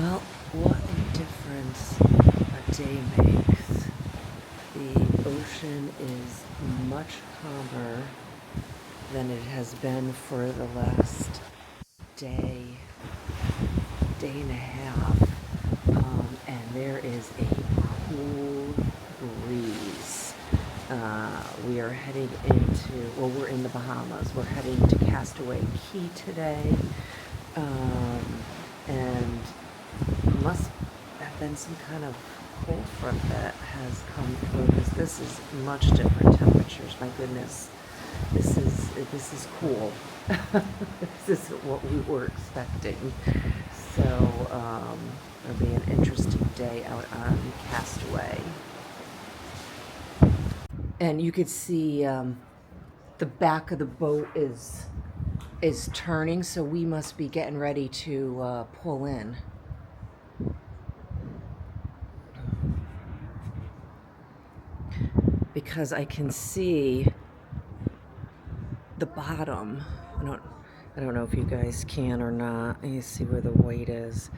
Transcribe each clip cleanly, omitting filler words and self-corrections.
Well, what a difference a day makes. The ocean is much calmer than it has been for the last day, day and a half. And there is a cool breeze. We are heading we're in the Bahamas. We're heading to Castaway Key today. And must have been some kind of cold front that has come through because this is much different temperatures. My goodness, this is cool. This isn't what we were expecting. So it'll be an interesting day out on Castaway. And you could see the back of the boat is turning, so we must be getting ready to pull in. Because I can see the bottom. I don't know if you guys can or not. You see where the white is.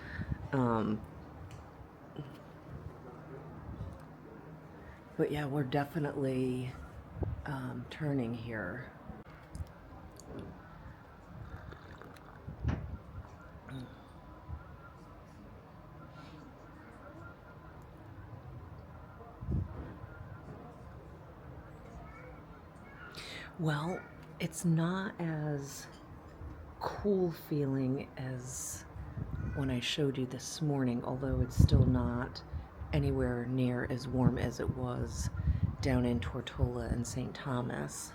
But yeah, we're definitely turning here. Well, it's not as cool feeling as when I showed you this morning, although it's still not anywhere near as warm as it was down in Tortola and St. Thomas.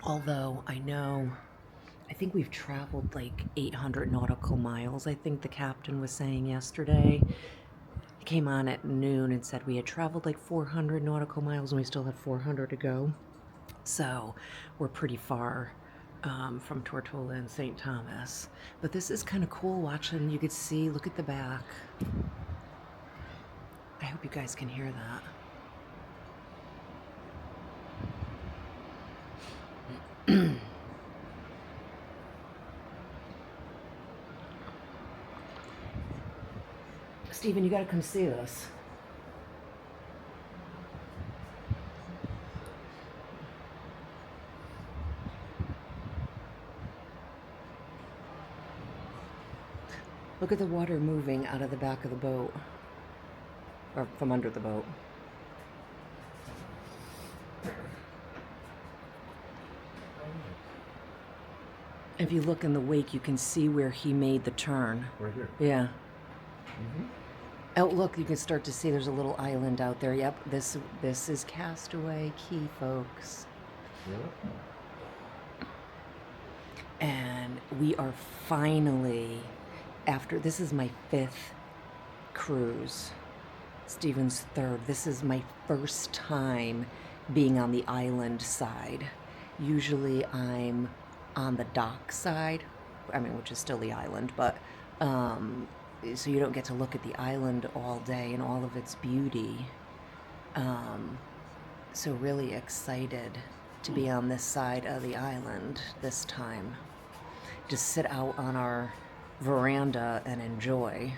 Although I think we've traveled like 800 nautical miles, I think the captain was saying yesterday. He came on at noon and said we had traveled like 400 nautical miles and we still had 400 to go. So we're pretty far from Tortola and St. Thomas. But this is kind of cool watching. You could see, look at the back. I hope you guys can hear that. Steven, you got to come see this. Look at the water moving out of the back of the boat, or from under the boat. If you look in the wake, you can see where he made the turn. Right here. Yeah. Oh, look, you can start to see there's a little island out there. Yep, this is Castaway Key, folks. Yeah. And we are finally, this is my 5th cruise. Steven's 3rd. This is my first time being on the island side. Usually I'm on the dock side, which is still the island, but so you don't get to look at the island all day and all of its beauty. So really excited to be on this side of the island this time. Just sit out on our veranda and enjoy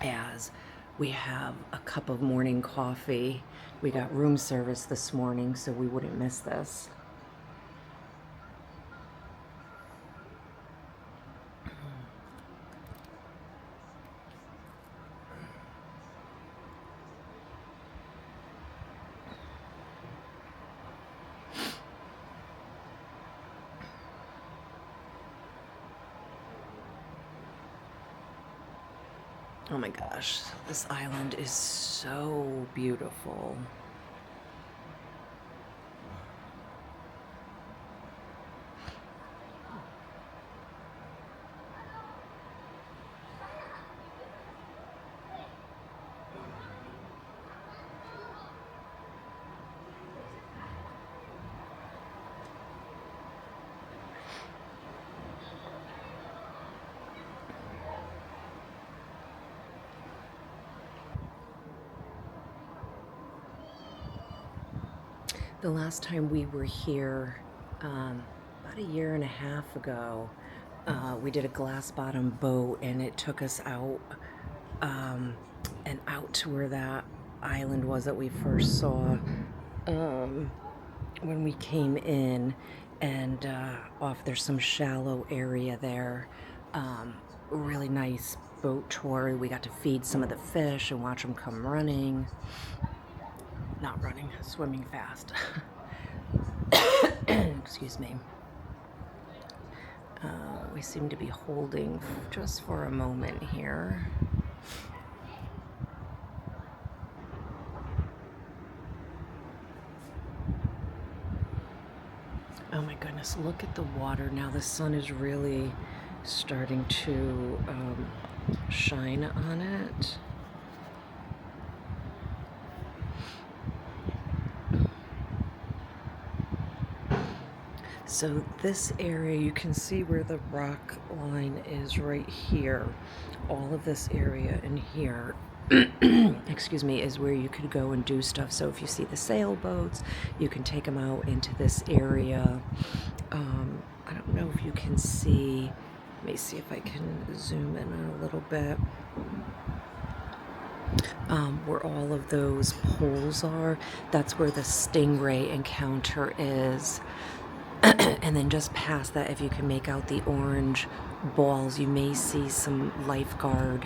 as we have a cup of morning coffee. We got room service this morning, so we wouldn't miss this. Oh my gosh, this island is so beautiful. The last time we were here, about a year and a half ago, We did a glass bottom boat, and it took us out and out to where that island was that we first saw when we came in, and off there's some shallow area there. Really nice boat tour. We got to feed some of the fish and watch them come running. Not running, swimming fast. Excuse me. We seem to be holding just for a moment here. Oh my goodness, look at the water now. The sun is really starting to shine on it. So this area, you can see where the rock line is right here. All of this area in here, excuse me, is where you could go and do stuff. So if you see the sailboats, you can take them out into this area. I don't know if you can see, let me see if I can zoom in a little bit. Where all of those poles are, that's where the stingray encounter is. And then just past that, if you can make out the orange balls, you may see some lifeguard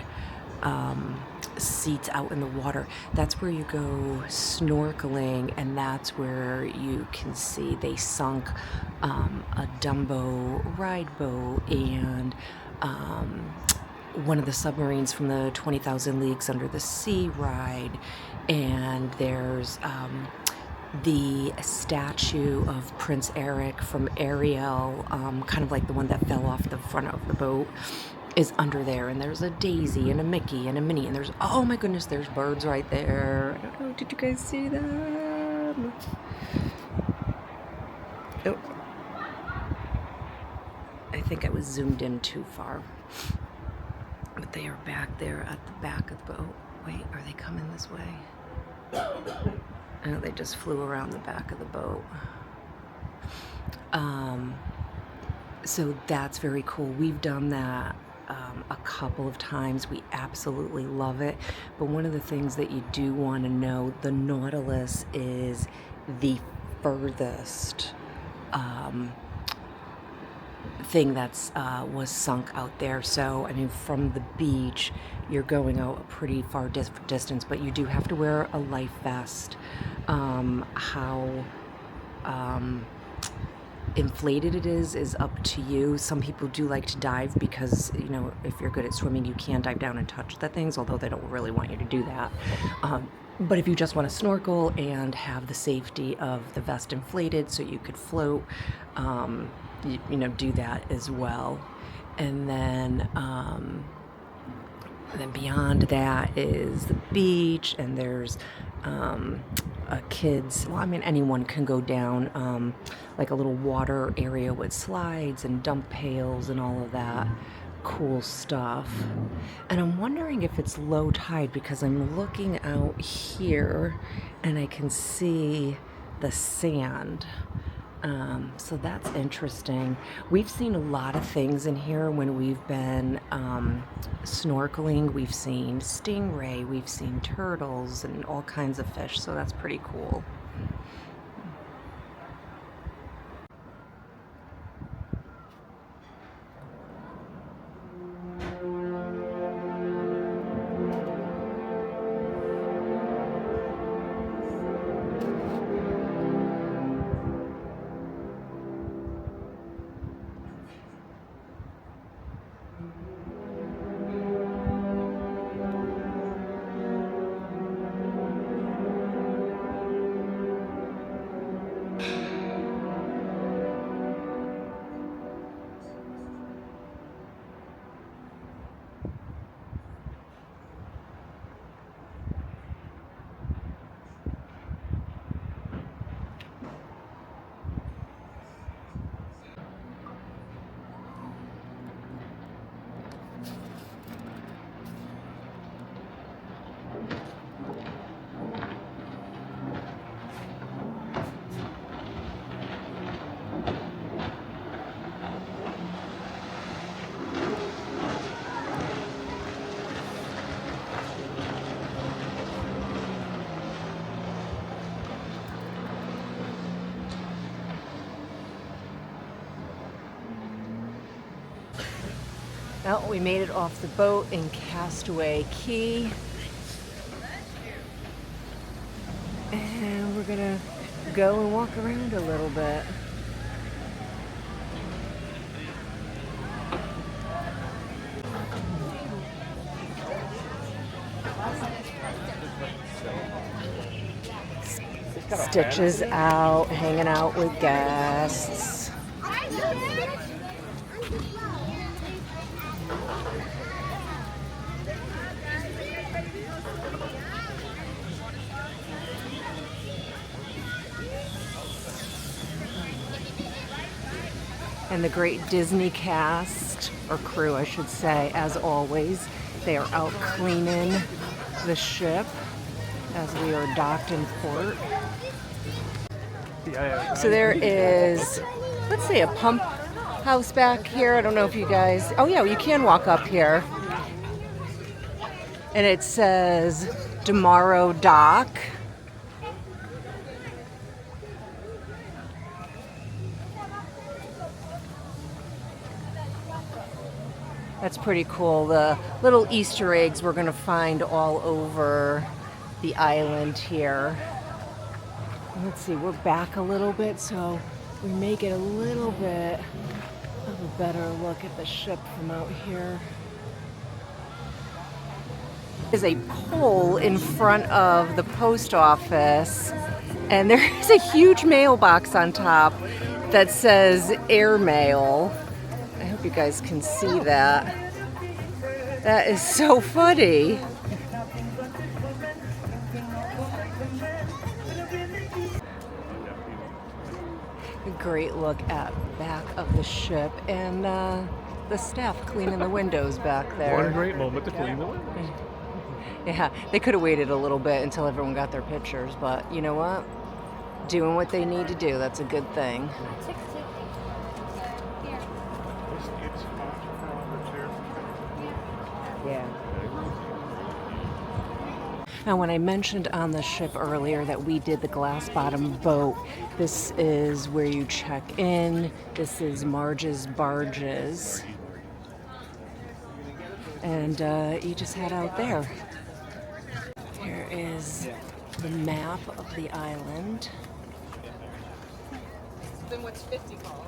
seats out in the water. That's where you go snorkeling, and that's where you can see they sunk a Dumbo ride boat and one of the submarines from the 20,000 Leagues Under the Sea ride. And there's the statue of Prince Eric from Ariel, kind of like the one that fell off the front of the boat, is under there. And there's a Daisy and a Mickey and a Minnie, and there's, oh my goodness, there's birds right there. I don't know, did you guys see them? Oh, I think I was zoomed in too far. But they are back there at the back of the boat. Wait, are they coming this way? Oh, they just flew around the back of the boat. So that's very cool. We've done that a couple of times. We absolutely love it. But one of the things that you do want to know, the Nautilus is the furthest thing that's was sunk out there. So I mean, from the beach you're going out a pretty far distance, but you do have to wear a life vest. How inflated it is up to you. Some people do like to dive because, you know, if you're good at swimming, you can dive down and touch the things, although they don't really want you to do that. But if you just want to snorkel and have the safety of the vest inflated so you could float, you know, do that as well. And then beyond that is the beach, and there's kids, well, I mean, anyone can go down like a little water area with slides and dump pails and all of that cool stuff. And I'm wondering if it's low tide, because I'm looking out here and I can see the sand. So that's interesting. We've seen a lot of things in here when we've been snorkeling. We've seen stingray, we've seen turtles, and all kinds of fish, so that's pretty cool. Well, we made it off the boat in Castaway Key. And we're gonna go and walk around a little bit. Stitches out, hanging out with guests. And the great Disney cast, or crew I should say, as always, they are out cleaning the ship as we are docked in port. So there is, let's say, a pump house back here. I don't know if you guys, oh yeah, you can walk up here. And it says Tomorrow Dock. That's pretty cool. The little Easter eggs we're going to find all over the island here. Let's see, we're back a little bit, so we may get a little bit of a better look at the ship from out here. There's a pole in front of the post office, and there is a huge mailbox on top that says airmail. I hope you guys can see that. That is so funny. A great look at back of the ship and the staff cleaning the windows back there. What a great moment to clean the windows. Yeah, they could have waited a little bit until everyone got their pictures, but you know what? Doing what they need to do, that's a good thing. Yeah. Now, when I mentioned on the ship earlier that we did the glass bottom boat, this is where you check in. This is Marge's Barges. And you just head out there. Here is the map of the island. Then what's 50 called?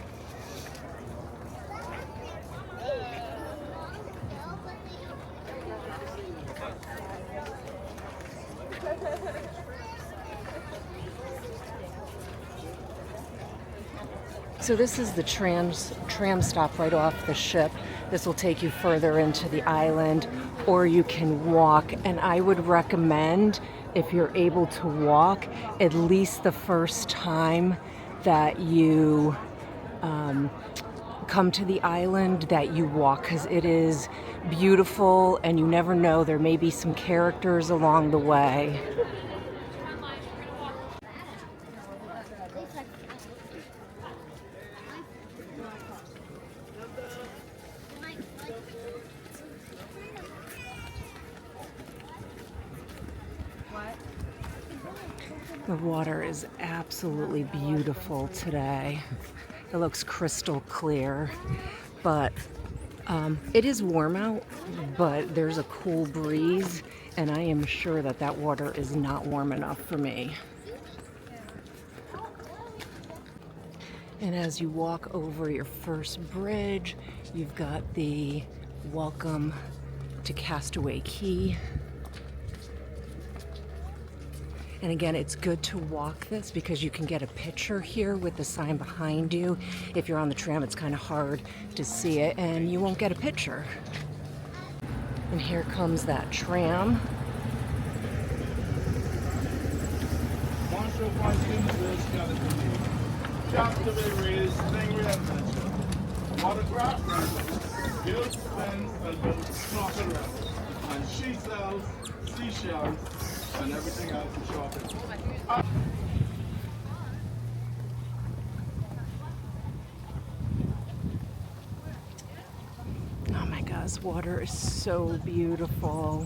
So this is the tram stop right off the ship. This will take you further into the island, or you can walk. And I would recommend, if you're able to walk, at least the first time that you come to the island, that you walk, because it is beautiful and you never know, there may be some characters along the way. The water is absolutely beautiful today. It looks crystal clear, but it is warm out, but there's a cool breeze, and I am sure that that water is not warm enough for me. And as you walk over your first bridge, you've got the welcome to Castaway Key. And again, it's good to walk this because you can get a picture here with the sign behind you. If you're on the tram, it's kind of hard to see it and you won't get a picture. And here comes that tram. And she sells seashells and everything else in shopping. Oh my gosh, this water is so beautiful.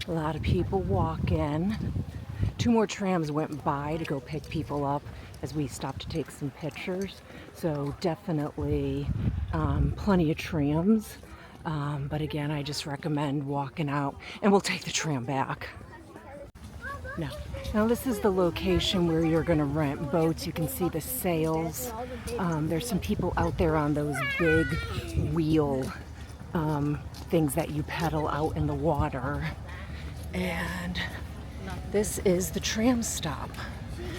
A lot of people walking. 2 more trams went by to go pick people up as we stopped to take some pictures. So definitely plenty of trams. But again, I just recommend walking out, and we'll take the tram back. Now this is the location where you're going to rent boats. You can see the sails. There's some people out there on those big wheel things that you pedal out in the water. And this is the tram stop.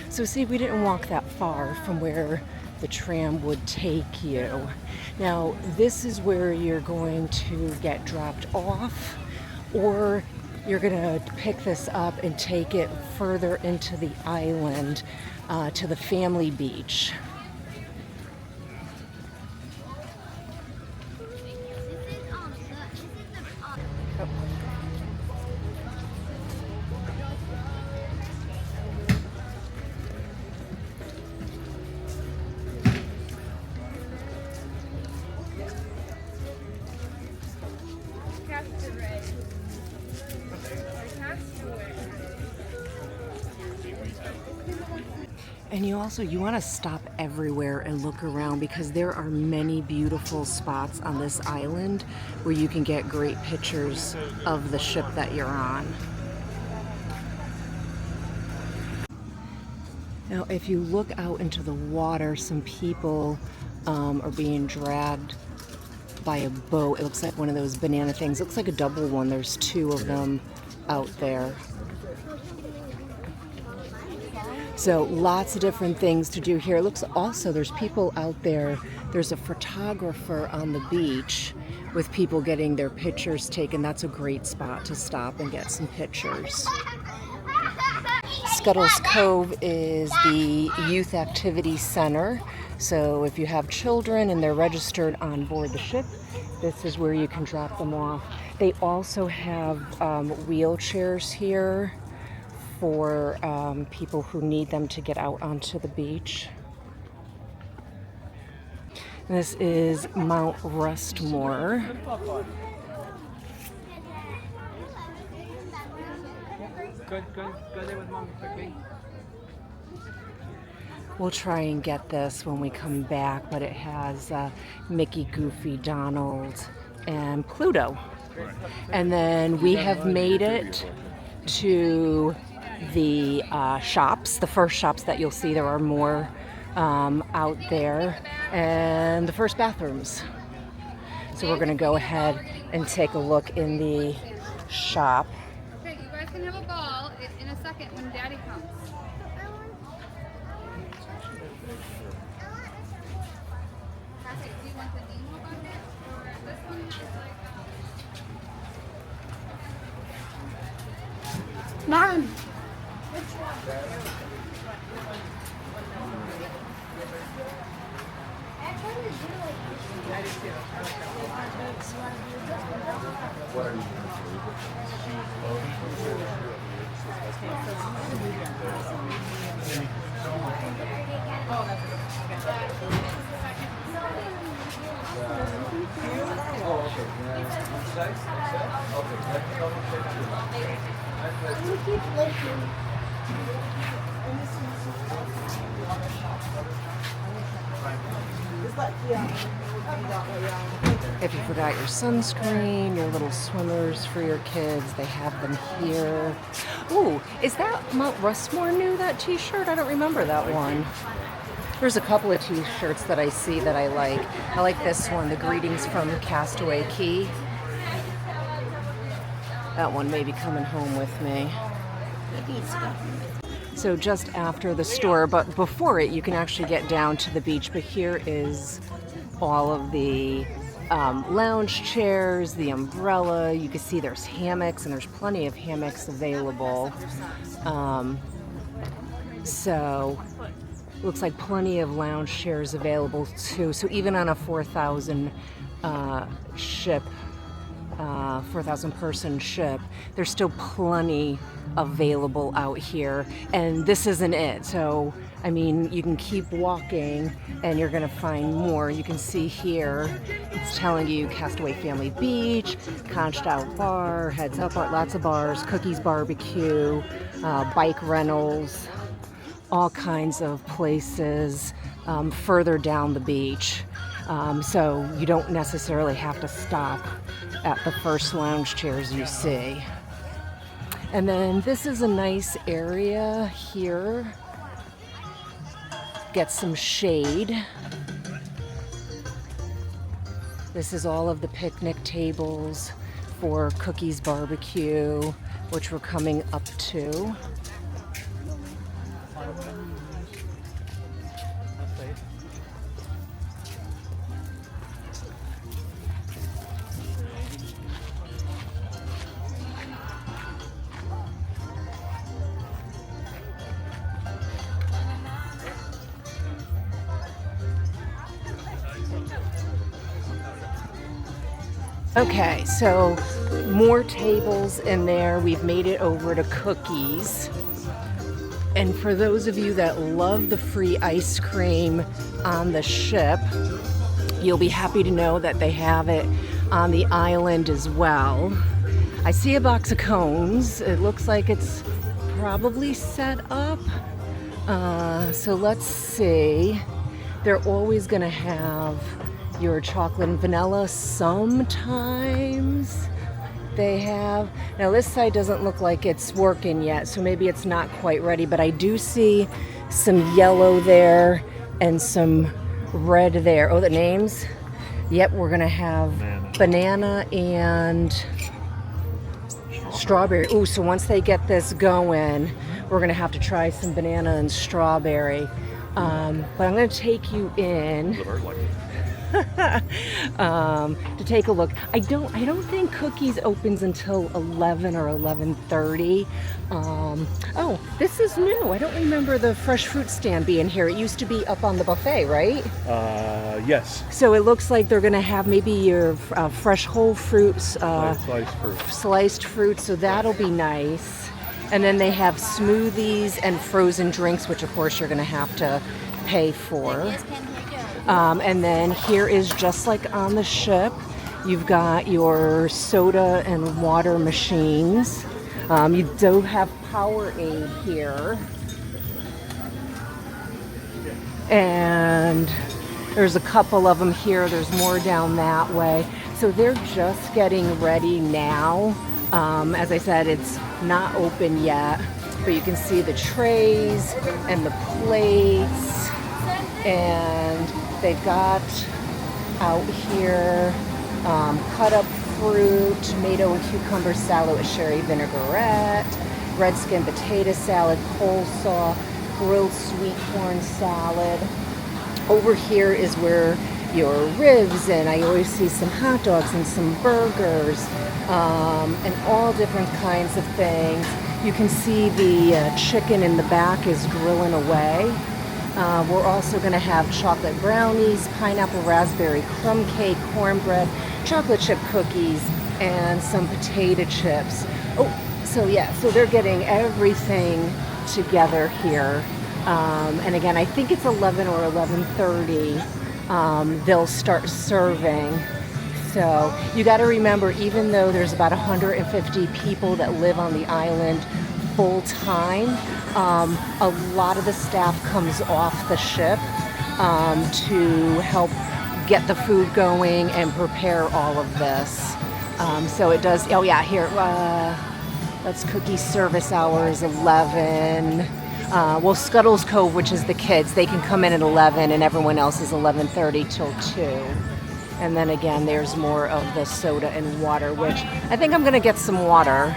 So see, we didn't walk that far from where the tram would take you. Now this is where you're going to get dropped off, or you're gonna pick this up and take it further into the island to the family beach. Castaway. And you want to stop everywhere and look around, because there are many beautiful spots on this island where you can get great pictures of the ship that you're on. Now, if you look out into the water, some people are being dragged by a boat. It looks like one of those banana things. It looks like a double one. There's 2 of them out there. So lots of different things to do here. It looks also, there's people out there. There's a photographer on the beach with people getting their pictures taken. That's a great spot to stop and get some pictures. Scuttle's Cove is the youth activity center. So if you have children and they're registered on board the ship, this is where you can drop them off. They also have wheelchairs here for people who need them to get out onto the beach. This is Mount Rustmore. Go there with Mom quickly. We'll try and get this when we come back, but it has Mickey, Goofy, Donald, and Pluto. And then we have made it to the shops, the first shops that you'll see. There are more out there, and the first bathrooms. So we're going to go ahead and take a look in the shop. Okay, you guys can have a ball in a second when Daddy comes. Cassie, do you want the Nemo bucket? Or this one is like Mom. If you forgot your sunscreen, your little swimmers for your kids, they have them here. Ooh, is that Mount Rustmore new, that t-shirt? I don't remember that one. There's a couple of t-shirts that I see that I like. I like this one, the Greetings from Castaway Key. That one may be coming home with me. So just after the store, but before it, you can actually get down to the beach. But here is all of the lounge chairs, the umbrella. You can see there's hammocks, and there's plenty of hammocks available. So looks like plenty of lounge chairs available too. So even on a 4,000 ship, 4,000 person ship, there's still plenty available out here, and this isn't it. So I mean, you can keep walking and you're gonna find more. You can see here it's telling you Castaway Family Beach, Conched Out Bar, Heads Up Bar, lots of bars, Cookies Barbecue, bike rentals, all kinds of places further down the beach. So you don't necessarily have to stop at the first lounge chairs you see. And then this is a nice area here. Get some shade. This is all of the picnic tables for Cookies Barbecue, which we're coming up to. Okay, so more tables in there. We've made it over to Cookies. And for those of you that love the free ice cream on the ship, you'll be happy to know that they have it on the island as well. I see a box of cones. It looks like it's probably set up. So let's see. They're always gonna have your chocolate and vanilla. Sometimes they have. Now this side doesn't look like it's working yet, so maybe it's not quite ready, but I do see some yellow there and some red there. Oh, the names? Yep, we're gonna have banana and strawberry. Ooh, so once they get this going, we're gonna have to try some banana and strawberry. But I'm gonna take you in to take a look. I don't think Cookies opens until 11 or 11:30. Oh, this is new. I don't remember the fresh fruit stand being here. It used to be up on the buffet, right? Yes. So it looks like they're gonna have maybe your fresh whole fruits, sliced fruit. So that'll be nice. And then they have smoothies and frozen drinks, which of course you're gonna have to pay for. And then here is just like on the ship. You've got your soda and water machines. You do have Powerade here. And there's a couple of them here. There's more down that way. So they're just getting ready now. As I said, it's not open yet, but you can see the trays and the plates, and they've got out here cut up fruit, tomato and cucumber salad with sherry vinaigrette, red skin potato salad, coleslaw, grilled sweet corn salad. Over here is where your ribs, and I always see some hot dogs and some burgers, and all different kinds of things. You can see the chicken in the back is grilling away. We're also going to have chocolate brownies, pineapple raspberry crumb cake, cornbread, chocolate chip cookies, and some potato chips. Oh, so yeah, so they're getting everything together here. And again, I think it's 11 or 11:30. They'll start serving. So you got to remember, even though there's about 150 people that live on the island full time, a lot of the staff comes off the ship to help get the food going and prepare all of this. So it does. Oh yeah, here. That's Cookie service hours 11. Well, Scuttle's Cove, which is the kids, they can come in at 11, and everyone else is 11:30 till 2. And then again, there's more of the soda and water, which I think I'm going to get some water.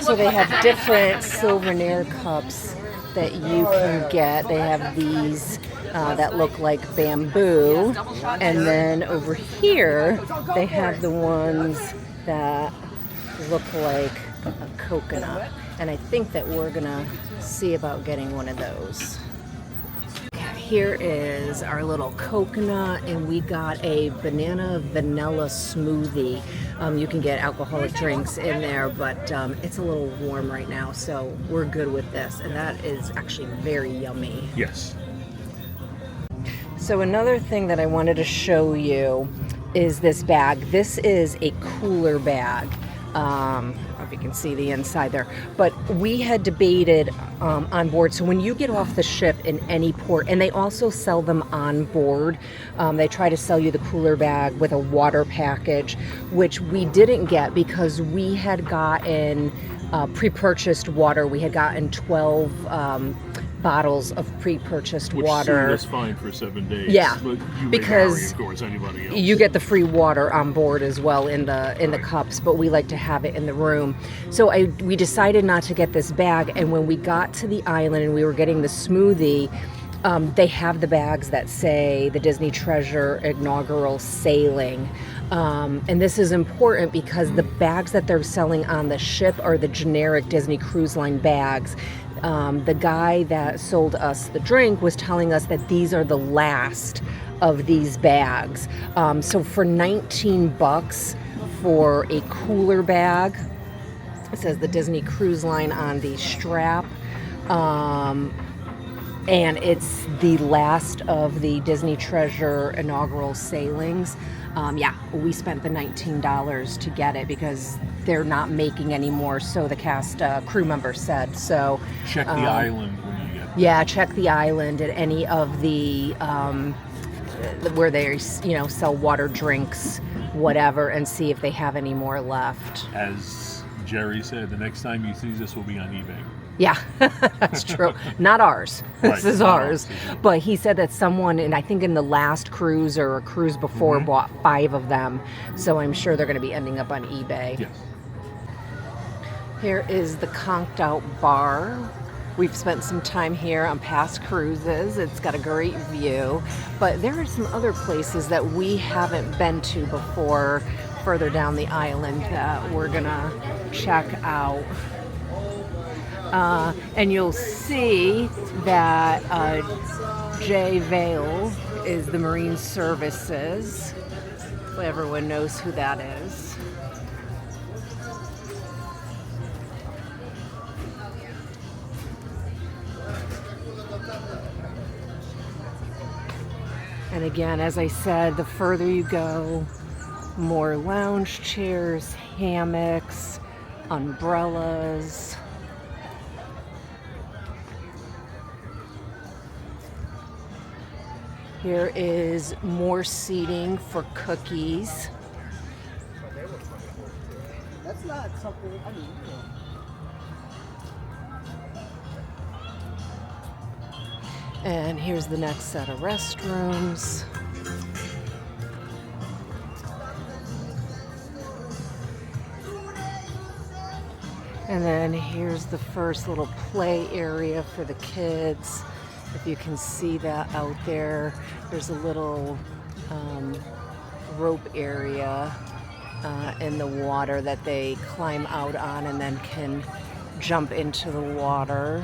So they have different Silvernair cups that you can get. They have these that look like bamboo. And then over here, they have the ones that look like a coconut. And I think that we're gonna see about getting one of those. Okay, here is our little coconut, and we got a banana vanilla smoothie. You can get alcoholic drinks in there, but it's a little warm right now, so we're good with this. And that is actually very yummy. Yes. So another thing that I wanted to show you is this bag. This is a cooler bag. I don't know if you can see the inside there, but we had debated on board. So when you get off the ship in any port, and they also sell them on board, they try to sell you the cooler bag with a water package, which we didn't get because we had gotten pre-purchased water. We had gotten 12 bottles of pre-purchased water. Which fine for 7 days. Yeah, but you because may vary, of course, anybody else. you get the free water on board as well in the cups, but we like to have it in the room. So we decided not to get this bag, and when we got to the island and we were getting the smoothie, they have the bags that say the Disney Treasure inaugural sailing. And this is important because the bags that they're selling on the ship are the generic Disney Cruise Line bags. The guy that sold us the drink was telling us that these are the last of these bags. So for $19 for a cooler bag, it says the Disney Cruise Line on the strap. And it's the last of the Disney Treasure inaugural sailings. Yeah, we spent the $19 to get it because they're not making any more, so the cast crew member said. So check the island when you get there. Yeah, check the island at any of the where they sell water drinks, whatever, and see if they have any more left. As Jerry said, the next time you see this will be on eBay. Yeah, that's true. Not ours. Right, This is not ours. ours. But he said that someone, and I think in the last cruise or a cruise before, bought 5 of them. So I'm sure they're going to be ending up on eBay. Yes. Here is the Conked Out Bar. We've spent some time here on past cruises. It's got a great view. But there are some other places that we haven't been to before further down the island that we're going to check out. And you'll see that Jay Vale is the Marine Services. So everyone knows who that is. And again, as I said, the further you go, more lounge chairs, hammocks, umbrellas. Here is more seating for cookies. That's not something, I mean, And here's the next set of restrooms. And then here's the first little play area for the kids. If you can see that out there, there's a little rope area in the water that they climb out on and then can jump into the water.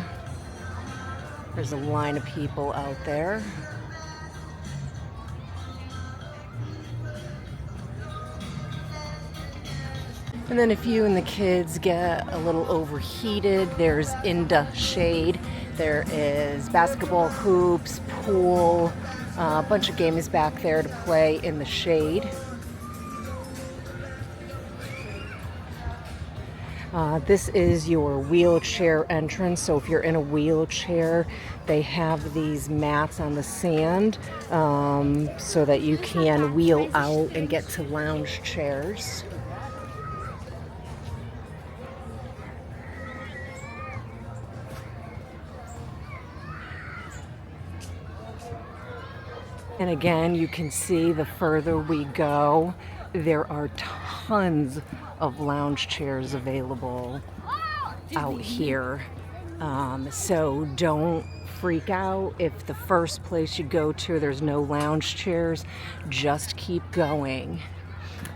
There's a line of people out there. And then if you and the kids get a little overheated, there's Inda Shade. There is basketball hoops, pool, a bunch of games back there to play in the shade. This is your wheelchair entrance. So if you're in a wheelchair, they have these mats on the sand so that you can wheel out and get to lounge chairs. And again, you can see the further we go, there are tons of lounge chairs available out here. So don't freak out if the first place you go to, there's no lounge chairs. Just keep going.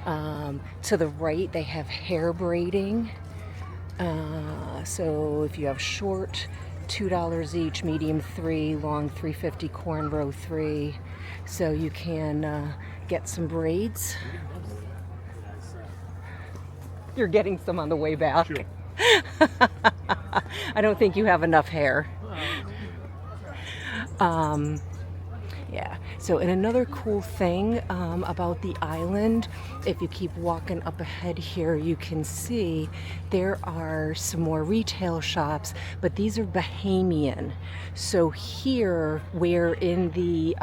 To the right, they have hair braiding. So if you have short $2 each, medium 3, long 350, cornrow 3. So you can get some braids. You're getting some on the way back. Sure. I don't think you have enough hair. Yeah, so and another cool thing about the island, if you keep walking up ahead here, you can see there are some more retail shops, but these are Bahamian. So here, where in the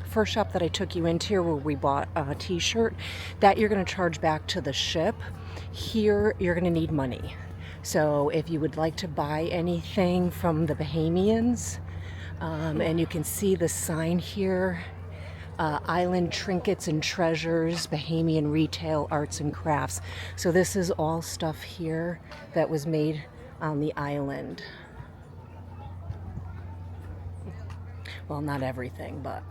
first shop that I took you into where we bought a t-shirt, that you're going to charge back to the ship. Here, you're going to need money. So if you would like to buy anything from the Bahamians, and you can see the sign here, Island Trinkets and Treasures, Bahamian Retail Arts and Crafts. So this is all stuff here that was made on the island. Well, not everything, but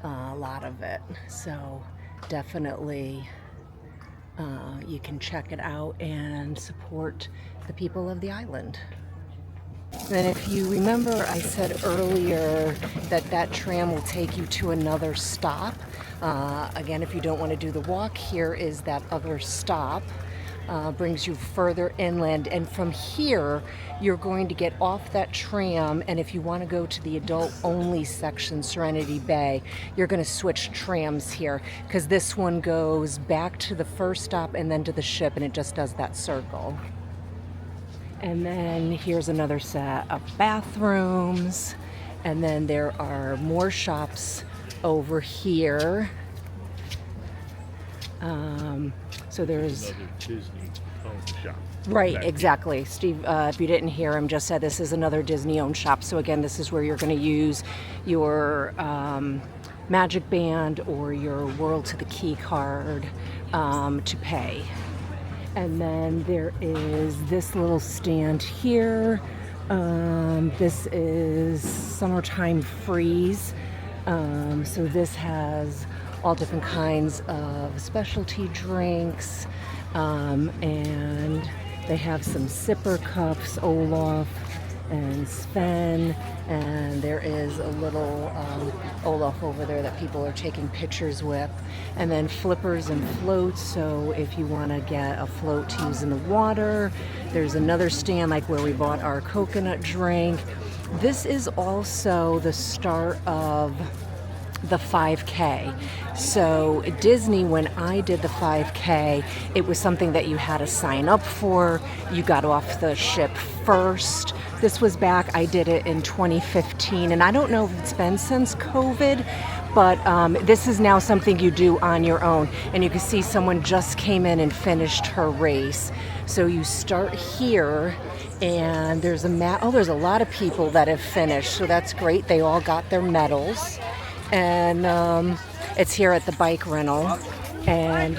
a lot of it. So definitely you can check it out and support the people of the island. And if you remember, I said earlier that that tram will take you to another stop. Again, if you don't want to do the walk, here is that other stop. Brings you further inland, and from here you're going to get off that tram, and if you want to go to the adult only section, Serenity Bay, you're going to switch trams here, because this one goes back to the first stop and then to the ship, and it just does that circle. And then here's another set of bathrooms, and then there are more shops over here. So there's Another Disney-owned shop. right, Back exactly. Steve, if you didn't hear him, just said this is another Disney-owned shop. So again, this is where you're going to use your Magic Band or your World to the Key card to pay. And then there is this little stand here. This is Summertime Freeze. So this has all different kinds of specialty drinks, and they have some sipper cups, Olaf and Sven, and there is a little Olaf over there that people are taking pictures with, and then flippers and floats. So if you want to get a float to use in the water, there's another stand like where we bought our coconut drink. This is also the start of the 5K. So Disney, when I did the 5K, it was something that you had to sign up for. You got off the ship first. This was back, I did it in 2015, and I don't know if it's been since COVID, but this is now something you do on your own. And you can see someone just came in and finished her race. So you start here, and there's there's a lot of people that have finished, so that's great. They all got their medals. And it's here at the bike rental, and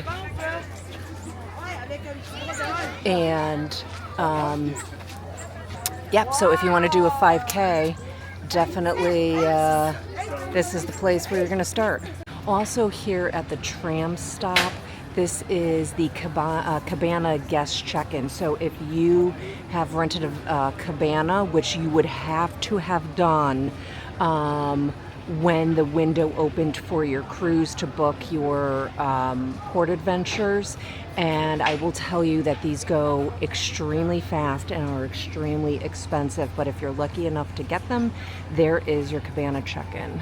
yep, so if you want to do a 5K, definitely this is the place where you're going to start. Also here at the tram stop, this is the cabana guest check-in. So if you have rented a cabana, which you would have to have done when the window opened for your cruise to book your port adventures, and I will tell you that these go extremely fast and are extremely expensive, but if you're lucky enough to get them, there is your cabana check-in.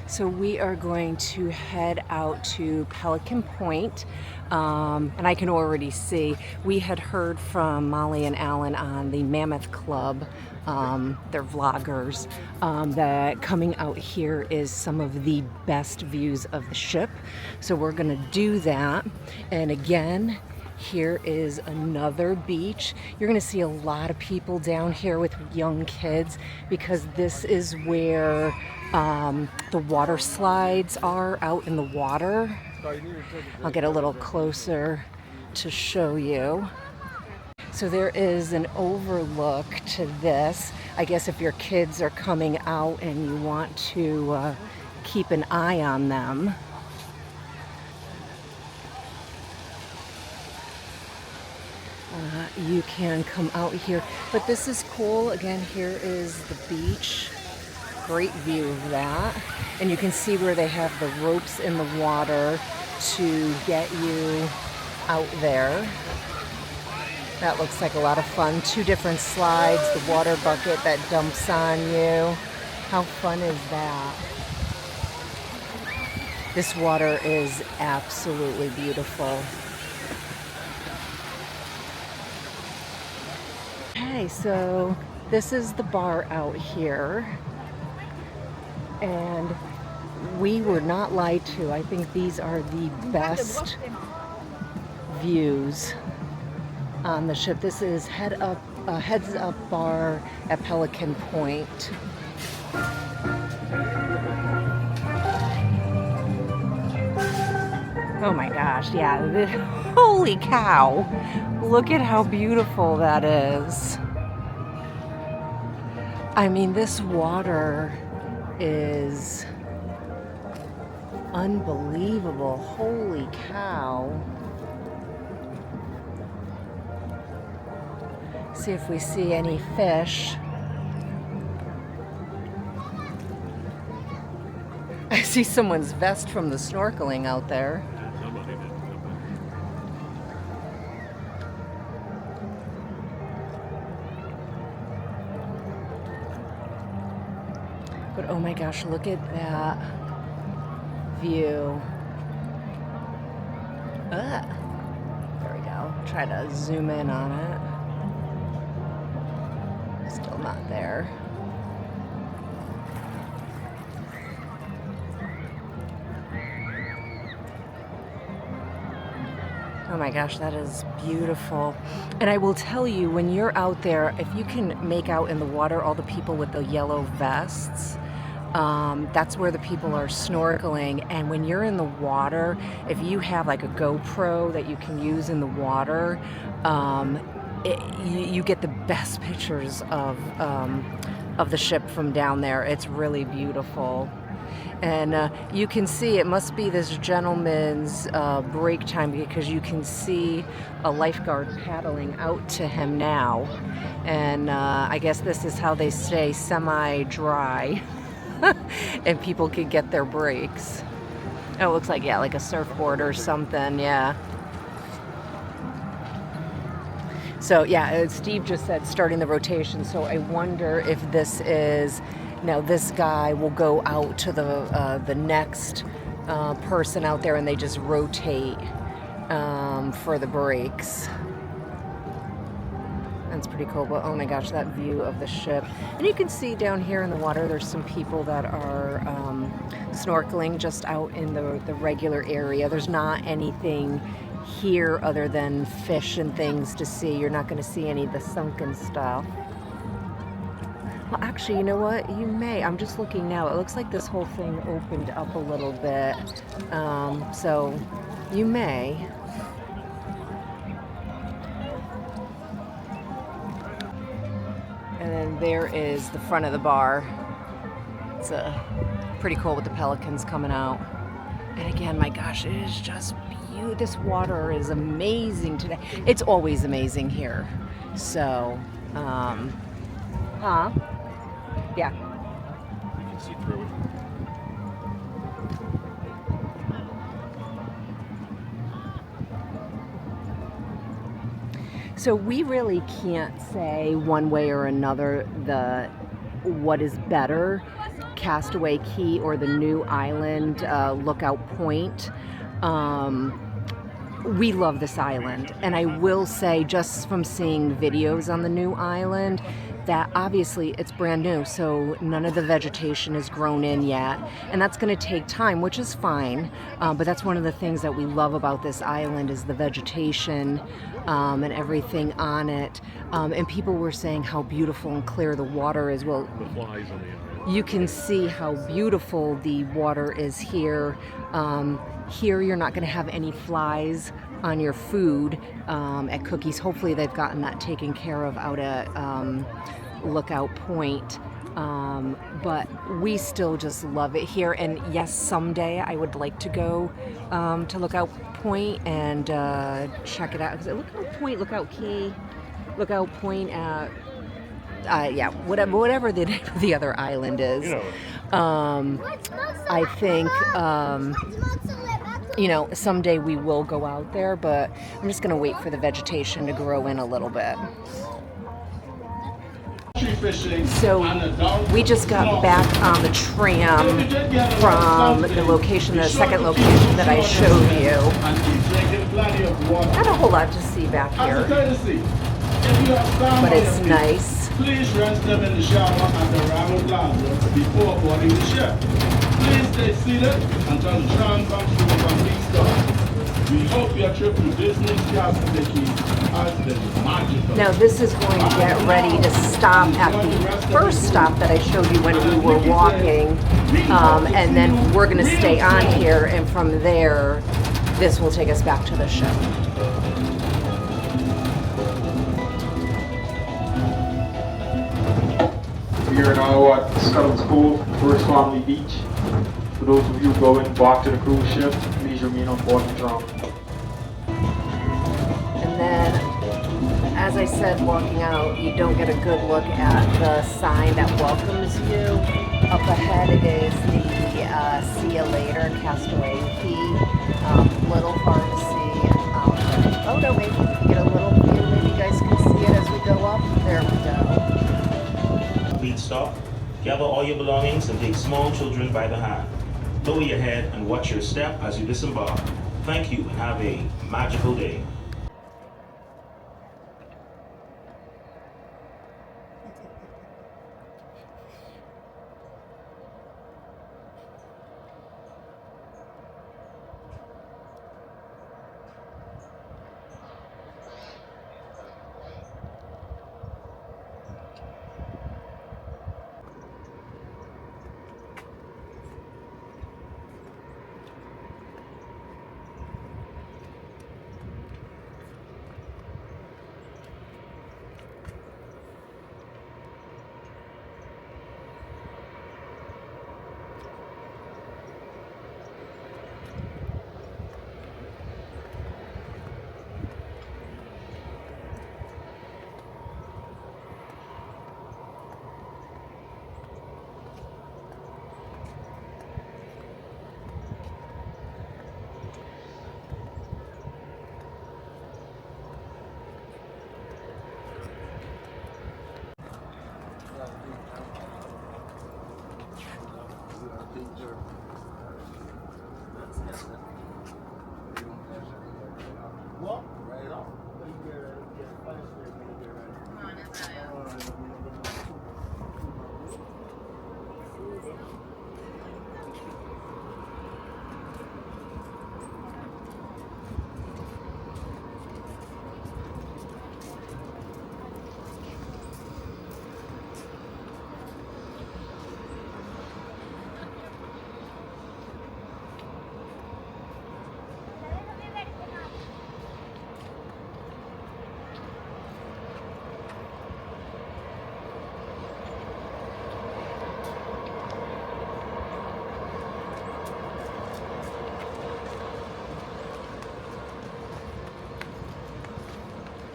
So we are going to head out to Pelican Point, and I can already see, we had heard from Molly and Alan on the Mammoth Club, they're vloggers, that coming out here is some of the best views of the ship. So we're gonna do that. And again, here is another beach. You're gonna see a lot of people down here with young kids, because this is where the water slides are out in the water. I'll get a little closer to show you. So there is an overlook to this. I guess if your kids are coming out and you want to keep an eye on them. you can come out here. But this is cool. Again, here is the beach. Great view of that. And you can see where they have the ropes in the water to get you out there. That looks like a lot of fun. 2 different slides, the water bucket that dumps on you. How fun is that? This water is absolutely beautiful. Okay, so this is the bar out here. And we were not lied to. I think these are the best views on the ship. This is Heads Up Bar at Pelican Point. Oh my gosh, yeah, holy cow. Look at how beautiful that is. I mean, this water is unbelievable. Holy cow. See if we see any fish. I see someone's vest from the snorkeling out there. Somebody did. But oh my gosh, look at that view. There we go. Try to zoom in on it. Still not there. Oh my gosh, that is beautiful. And I will tell you, when you're out there, if you can make out in the water all the people with the yellow vests, that's where the people are snorkeling. And when you're in the water, if you have like a GoPro that you can use in the water, you get the best pictures of the ship from down there. It's really beautiful. And you can see it must be this gentleman's break time, because you can see a lifeguard paddling out to him now. And I guess this is how they stay semi-dry and people can get their breaks. Oh, it looks like, yeah, like a surfboard or something, yeah. So yeah, Steve just said starting the rotation, so I wonder if this is... Now this guy will go out to the next person out there, and they just rotate for the breaks. That's pretty cool. But oh my gosh, that view of the ship. And you can see down here in the water, there's some people that are snorkeling just out in the regular area. There's not anything here other than fish and things to see. You're not going to see any of the sunken stuff. Well, actually, you know what? You may. I'm just looking now. It looks like this whole thing opened up a little bit. So you may. And then there is the front of the bar. It's pretty cool with the pelicans coming out. And again, my gosh, it is just beautiful. This water is amazing today. It's always amazing here. So, yeah. You can see through it. So we really can't say one way or another what is better, Castaway Key or the new island, Lookout Point. We love this island, and I will say, just from seeing videos on the new island, that obviously it's brand new, so none of the vegetation is grown in yet, and that's going to take time, which is fine, but that's one of the things that we love about this island is the vegetation and everything on it. And people were saying how beautiful and clear the water is. Well, The flies on the island. you can see how beautiful the water is here. Here you're not going to have any flies on your food at Cookies. Hopefully they've gotten that taken care of out at Lookout Point. But we still just love it here. And yes, someday I would like to go to Lookout Point and check it out. 'Cause Lookout Point, Lookout Key, Lookout Point. Yeah, whatever the name of the other island is. You know. I think you know, someday we will go out there, but I'm just going to wait for the vegetation to grow in a little bit. So we just got back on the tram from the location, the second location that I showed you. Not a whole lot to see back here, but it's nice. Please rinse them in the shower at the Ramo Plaza before boarding the ship. Please stay seated until the tram comes through a complete stop. We hope your trip to Disney's Castaway has been magical. Now this is going to get ready to stop at the first stop that I showed you when we were walking, and then we're going to stay on here, and from there, this will take us back to the ship. We are now at Scuttle's Cove, First Family Beach. For those of you going back to the cruise ship, please remain on board the tram. And then, as I said, walking out, you don't get a good look at the sign that welcomes you. Up ahead is the See You Later, Castaway Key. Little hard to see. Oh no, maybe we can get a little view. Maybe you guys can see it as we go up. There we go. Complete stop. Gather all your belongings and take small children by the hand. Lower your head and watch your step as you disembark. Thank you and have a magical day.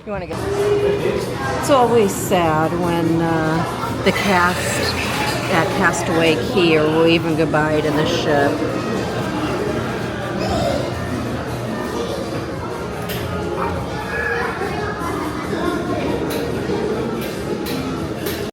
You want to get? It's always sad when the cast at Castaway Key are waving goodbye to the ship.